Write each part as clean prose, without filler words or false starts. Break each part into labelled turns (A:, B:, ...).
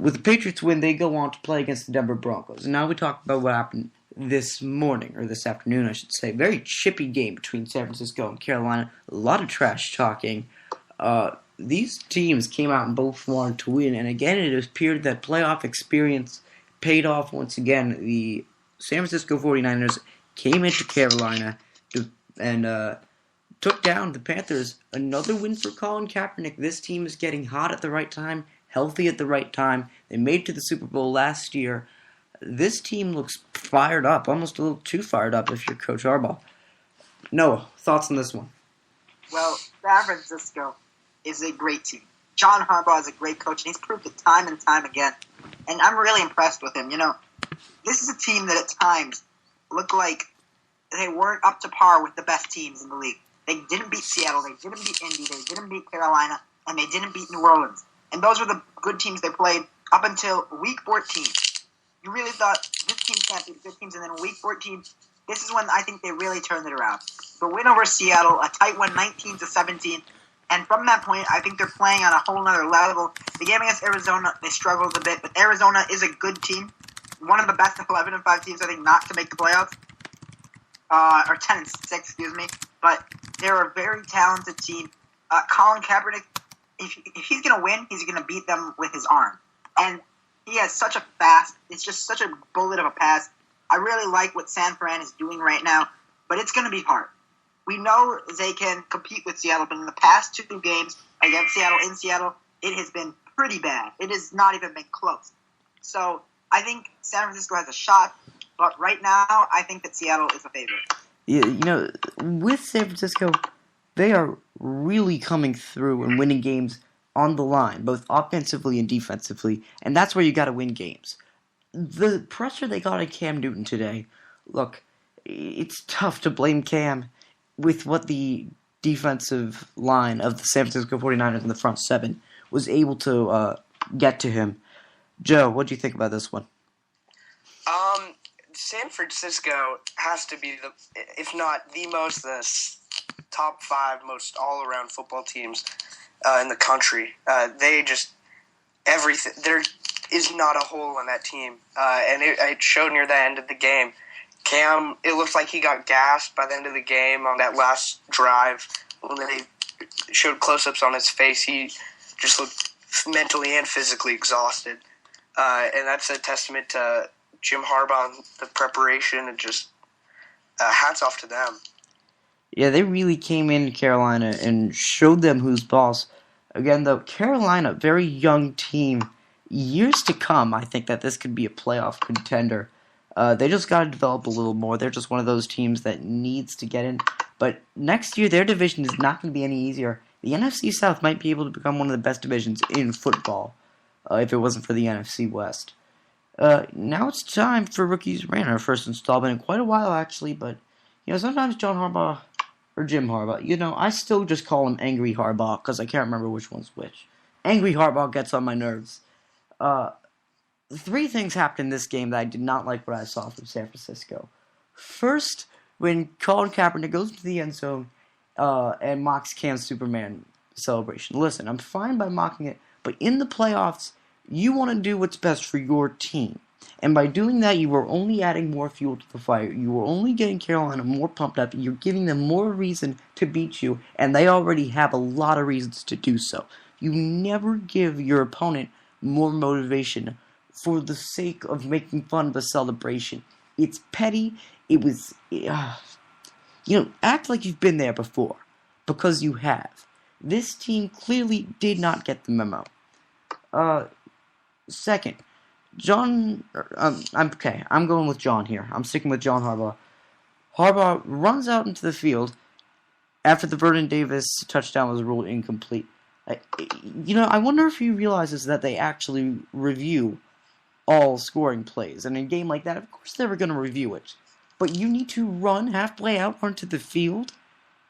A: with the Patriots win, they go on to play against the Denver Broncos. And now we talk about what happened this morning, or this afternoon, I should say. Very chippy game between San Francisco and Carolina. A lot of trash talking. These teams came out and both wanted to win. And again, it appeared that playoff experience paid off once again. The San Francisco 49ers came into Carolina and took down the Panthers. Another win for Colin Kaepernick. This team is getting hot at the right time, healthy at the right time. They made it to the Super Bowl last year. This team looks fired up, almost a little too fired up if you're Coach Harbaugh. Noah, thoughts on this one?
B: Well, San Francisco is a great team. John Harbaugh is a great coach, and he's proved it time and time again. And I'm really impressed with him. You know, this is a team that at times looked like they weren't up to par with the best teams in the league. They didn't beat Seattle, they didn't beat Indy, they didn't beat Carolina, and they didn't beat New Orleans. And those were the good teams they played up until Week 14. You really thought this team can't beat good teams, and then Week 14, this is when I think they really turned it around. The win over Seattle, a tight one, 19-17, and from that point, I think they're playing on a whole other level. The game against Arizona, they struggled a bit, but Arizona is a good team. One of the best 11-5 teams, I think, not to make the playoffs. Or 10-6, excuse me. But they're a very talented team. Colin Kaepernick, if he's going to win, he's going to beat them with his arm. And he has such a it's just such a bullet of a pass. I really like what San Fran is doing right now, but it's going to be hard. We know they can compete with Seattle, but in the past 2 games against Seattle, in Seattle, it has been pretty bad. It has not even been close. So I think San Francisco has a shot, but right now I think that Seattle is a favorite.
A: Yeah, you know, with San Francisco, they are really coming through and winning games on the line, both offensively and defensively, and that's where you got to win games. The pressure they got on Cam Newton today, look, it's tough to blame Cam with what the defensive line of the San Francisco 49ers in the front 7 was able to get to him. Joe, what do you think about this one?
C: San Francisco has to be if not the top 5 most all-around football teams in the country. They just everything. There is not a hole in that team, and it showed near the end of the game. Cam, it looked like he got gassed by the end of the game on that last drive when they showed close-ups on his face. He just looked mentally and physically exhausted, and that's a testament to Jim Harbaugh and the preparation, and just hats off to them.
A: Yeah, they really came into Carolina and showed them who's boss. Again, though, Carolina, very young team. Years to come, I think that this could be a playoff contender. They just got to develop a little more. They're just one of those teams that needs to get in. But next year, their division is not going to be any easier. The NFC South might be able to become one of the best divisions in football if it wasn't for the NFC West. Now it's time for Rookies Rant, our first installment in quite a while, actually. But, you know, sometimes John Harbaugh or Jim Harbaugh, you know, I still just call him Angry Harbaugh because I can't remember which one's which. Angry Harbaugh gets on my nerves. 3 things happened in this game that I did not like what I saw from San Francisco. First, when Colin Kaepernick goes into the end zone and mocks Cam's Superman celebration. Listen, I'm fine by mocking it, but in the playoffs, you want to do what's best for your team. And by doing that, you are only adding more fuel to the fire. You are only getting Carolina more pumped up. You're giving them more reason to beat you, and they already have a lot of reasons to do so. You never give your opponent more motivation for the sake of making fun of a celebration. It's petty. It was, act like you've been there before, because you have. This team clearly did not get the memo. Second, I'm going with John here. I'm sticking with John Harbaugh. Harbaugh runs out into the field after the Vernon Davis touchdown was ruled incomplete. I wonder if he realizes that they actually review all scoring plays. And in a game like that, of course they were going to review it. But you need to run halfway out onto the field,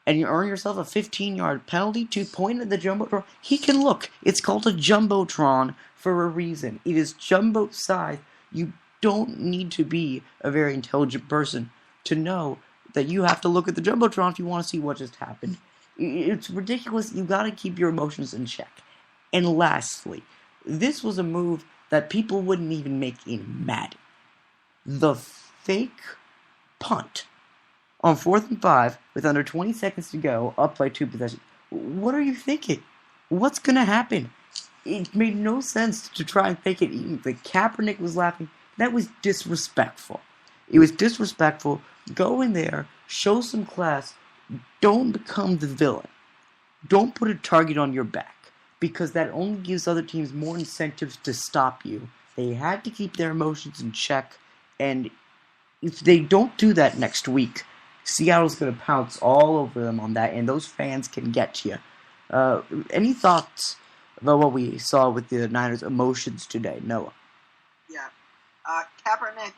A: and you earn yourself a 15-yard penalty to point at the Jumbotron. He can look. It's called a Jumbotron for a reason. It is jumbo size. You don't need to be a very intelligent person to know that you have to look at the Jumbotron if you want to see what just happened. It's ridiculous. You got to keep your emotions in check. And lastly, this was a move that people wouldn't even make in Madden. The fake punt on 4th and 5 with under 20 seconds to go, up by 2 possessions. What are you thinking? What's going to happen? It made no sense to try and fake it. Even the Kaepernick was laughing. That was disrespectful. It was disrespectful. Go in there, show some class. Don't become the villain. Don't put a target on your back, because that only gives other teams more incentives to stop you. They had to keep their emotions in check, and if they don't do that next week, Seattle's going to pounce all over them on that, and those fans can get to you. Any thoughts about what we saw with the Niners' emotions today, Noah?
B: Yeah. Kaepernick,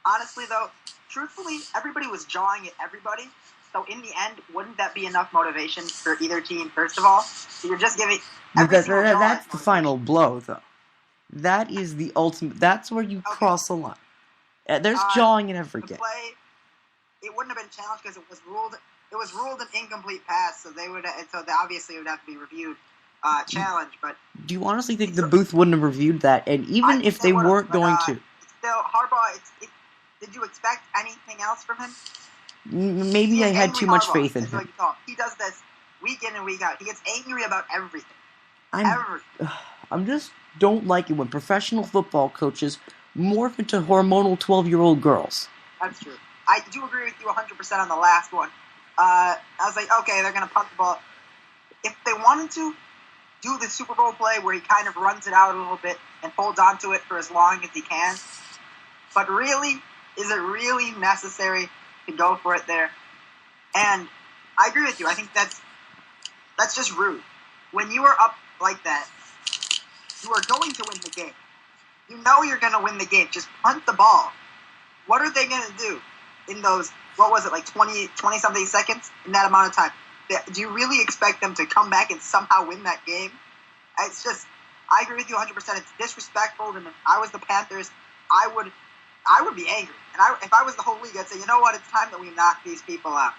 B: honestly, though, truthfully, everybody was jawing at everybody. So in the end, wouldn't that be enough motivation for either team, first of all? So you're just giving every single jaw
A: That's the
B: motivation.
A: final blow, though. That is the ultimate. That's where you cross the line. There's jawing in every
B: the
A: game.
B: Play, it wouldn't have been challenged because it was ruled. It was ruled an incomplete pass, so obviously it would have to be reviewed, challenged. But
A: do you honestly think the booth wouldn't have reviewed that? And even if they weren't going to,
B: still Harbaugh. Did you expect anything else from him?
A: Maybe I had too much faith in him.
B: He does this week in and week out. He gets angry about everything.
A: I'm just don't like it when professional football coaches morph into hormonal 12-year-old girls.
B: That's true. I do agree with you 100% on the last one. I was like, okay, they're going to punt the ball. If they wanted to do the Super Bowl play where he kind of runs it out a little bit and holds onto it for as long as he can, but really, is it really necessary to go for it there? And I agree with you. I think that's just rude. When you are up like that, you are going to win the game. You know you're going to win the game. Just punt the ball. What are they going to do in those, 20-something seconds in that amount of time? Do you really expect them to come back and somehow win that game? It's just, I agree with you 100%. It's disrespectful. And if I was the Panthers, I would be angry. And if I was the whole league, I'd say, you know what? It's time that we knock these people out.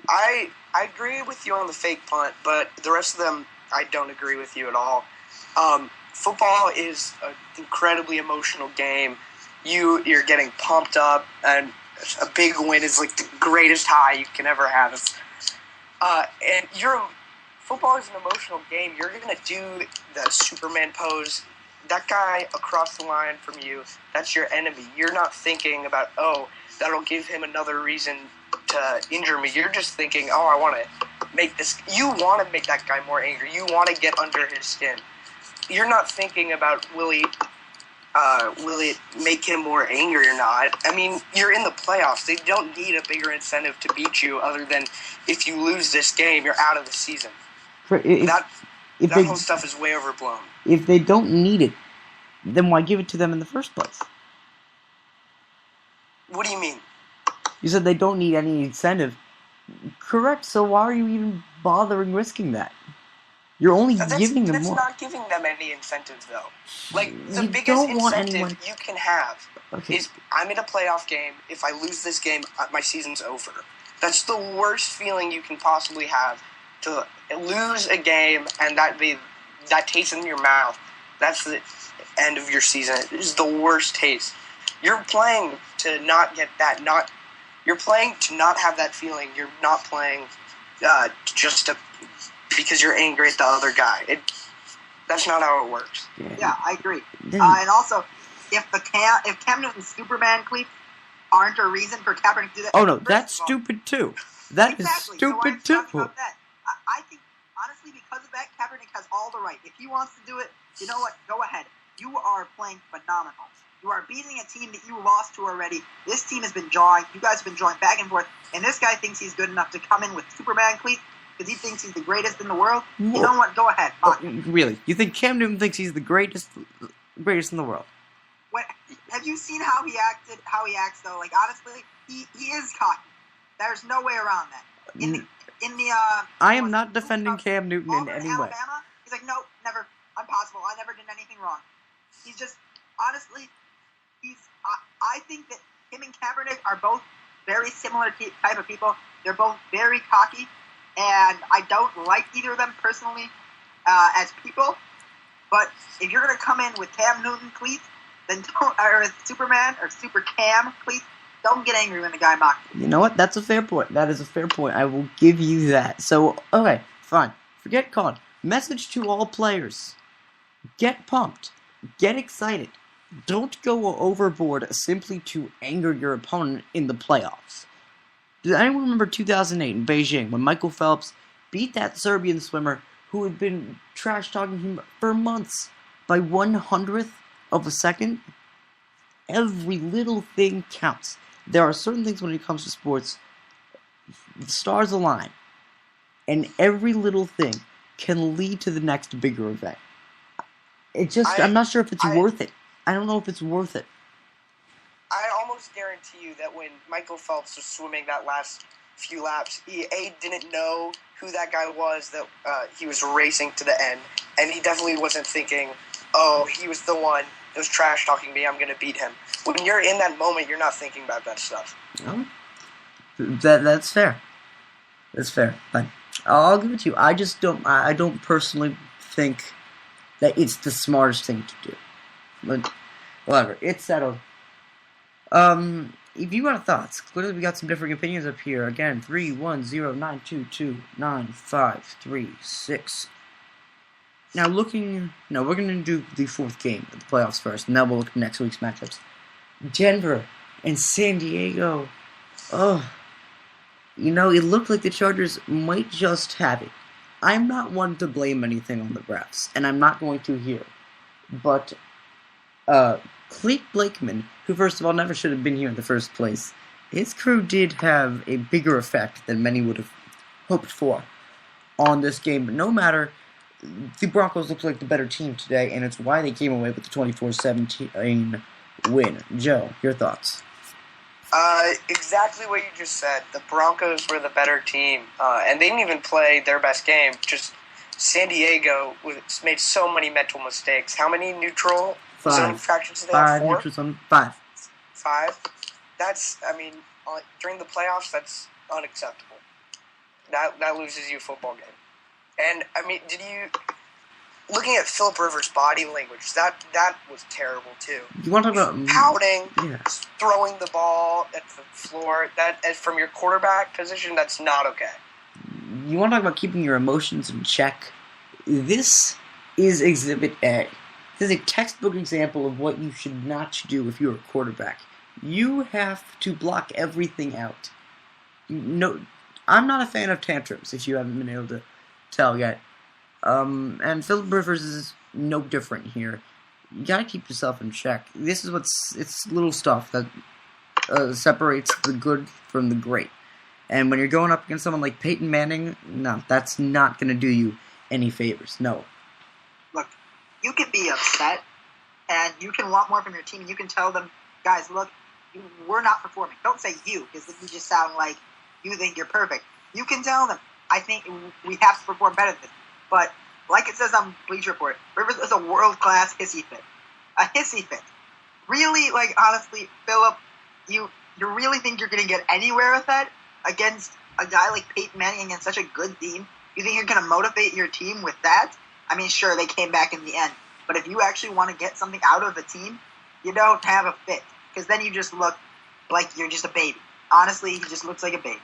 C: I agree with you on the fake punt, but the rest of them, I don't agree with you at all. Football is an incredibly emotional game. You're getting pumped up, and a big win is like the greatest high you can ever have. And football is an emotional game. You're going to do the Superman pose. That guy across the line from you, that's your enemy. You're not thinking about, that'll give him another reason to injure me. You're just thinking, I want to make this. You want to make that guy more angry. You want to get under his skin. You're not thinking about will it make him more angry or not. I mean, you're in the playoffs. They don't need a bigger incentive to beat you other than if you lose this game, you're out of the season. That whole stuff is way overblown.
A: If they don't need it, then why give it to them in the first place?
C: What do you mean?
A: You said they don't need any incentive. Correct, so why are you even bothering risking that? You're only giving them more.
C: That's not giving them any incentive, though. Like, the biggest incentive you can have is, I'm in a playoff game. If I lose this game, my season's over. That's the worst feeling you can possibly have, to lose a game and that taste in your mouth. That's the end of your season. It is the worst taste. You're playing to not get that. You're playing to not have that feeling. You're not playing because you're angry at the other guy. That's not how it works.
B: Yeah, I agree. And also, if Cam Newton's Superman cleats aren't a reason for Kaepernick to do that.
A: Oh no, that's stupid too. That is stupid too.
B: About that. I think, honestly, because of that, Kaepernick has all the right. If he wants to do it, you know what? Go ahead. You are playing phenomenal. You are beating a team that you lost to already. This team has been jawing. You guys have been jawing back and forth. And this guy thinks he's good enough to come in with Superman cleats because he thinks he's the greatest in the world. Whoa. You know what? Go ahead.
A: Really? You think Cam Newton thinks he's the greatest in the world?
B: Have you seen how he acted? How he acts, though? Like, honestly, he is cocky. There's no way around that.
A: I am not defending Cam Newton in any way.
B: Alabama, he's like, no, never. Impossible. I never did anything wrong. He's just, honestly, I think that him and Kaepernick are both very similar type of people. They're both very cocky, and I don't like either of them personally as people. But if you're going to come in with Cam Newton cleats, then don't, or Superman or Super Cam cleats, don't get angry when the guy mocks you.
A: You know what? That's a fair point. That is a fair point. I will give you that. So, okay, fine. Forget Colin. Message to all players. Get pumped. Get excited. Don't go overboard simply to anger your opponent in the playoffs. Does anyone remember 2008 in Beijing when Michael Phelps beat that Serbian swimmer who had been trash-talking him for months by 1/100th of a second? Every little thing counts. There are certain things when it comes to sports, the stars align, and every little thing can lead to the next bigger event. I'm not sure if it's worth it. I don't know if it's worth it.
C: I almost guarantee you that when Michael Phelps was swimming that last few laps, he didn't know who that guy was that he was racing to the end, and he definitely wasn't thinking, oh, he was the one that was trash-talking me, I'm going to beat him. When you're in that moment, you're not thinking about that stuff.
A: No? That's fair. That's fair. But I'll give it to you. I don't personally think that it's the smartest thing to do. But whatever, it's settled. If you got thoughts, clearly we got some differing opinions up here. Again, 310-922-9536. Now we're going to do the fourth game of the playoffs first, and then we'll look at next week's matchups. Denver and San Diego. Oh, it looked like the Chargers might just have it. I'm not one to blame anything on the refs, and I'm not going to here. But, Clete Blakeman, who first of all never should have been here in the first place, his crew did have a bigger effect than many would have hoped for on this game. But no matter, the Broncos looked like the better team today, and it's why they came away with the 24-17 win. Joe, your thoughts?
C: Exactly what you just said. The Broncos were the better team, and they didn't even play their best game. Just San Diego made so many mental mistakes. How many neutral zone infractions did they have? 4?
A: Neutral zone. 5.
C: 5? During the playoffs, that's unacceptable. That loses you a football game. And, looking at Phillip Rivers' body language, that was terrible too.
A: You want to talk about
C: pouting,
A: yeah,
C: throwing the ball at the floor? That from your quarterback position, that's not okay.
A: You want to talk about keeping your emotions in check? This is Exhibit A. This is a textbook example of what you should not do if you're a quarterback. You have to block everything out. No, I'm not a fan of tantrums, if you haven't been able to tell yet. And Phillip Rivers is no different here. You gotta keep yourself in check. This is it's little stuff that separates the good from the great. And when you're going up against someone like Peyton Manning, no, that's not gonna do you any favors. No.
B: Look, you can be upset, and you can want more from your team, and you can tell them, guys, look, we're not performing. Don't say you, because you just sound like you think you're perfect. You can tell them, I think we have to perform better than this. But, like it says on Bleacher Report, Rivers is a world-class hissy fit. A hissy fit. Really, honestly, Phillip, you really think you're going to get anywhere with that against a guy like Peyton Manning against such a good team? You think you're going to motivate your team with that? Sure, they came back in the end. But if you actually want to get something out of a team, you don't have a fit. Because then you just look like you're just a baby. Honestly, he just looks like a baby.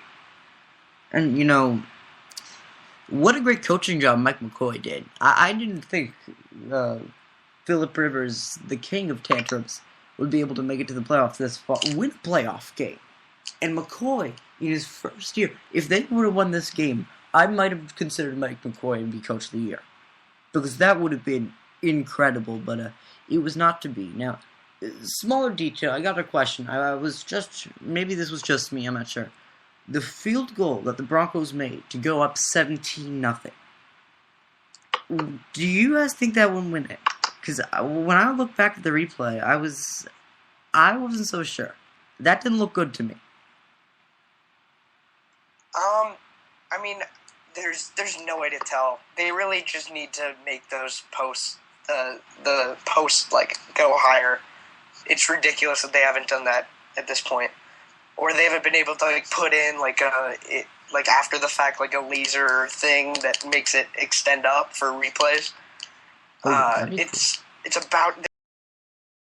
A: And, what a great coaching job Mike McCoy did. I didn't think Phillip Rivers, the king of tantrums, would be able to make it to the playoffs this fall, win a playoff game. And McCoy, in his first year, if they would have won this game, I might have considered Mike McCoy to be Coach of the Year. Because that would have been incredible, but it was not to be. Now, smaller detail, I got a question. Maybe this was just me, I'm not sure. The field goal that the Broncos made to go up 17-0. Do you guys think that would win it? Because when I look back at the replay, I wasn't so sure. That didn't look good to me.
C: There's no way to tell. They really just need to make those posts, the posts go higher. It's ridiculous that they haven't done that at this point. Or they haven't been able to put in after the fact a laser thing that makes it extend up for replays.
A: That'd be cool.
C: It's about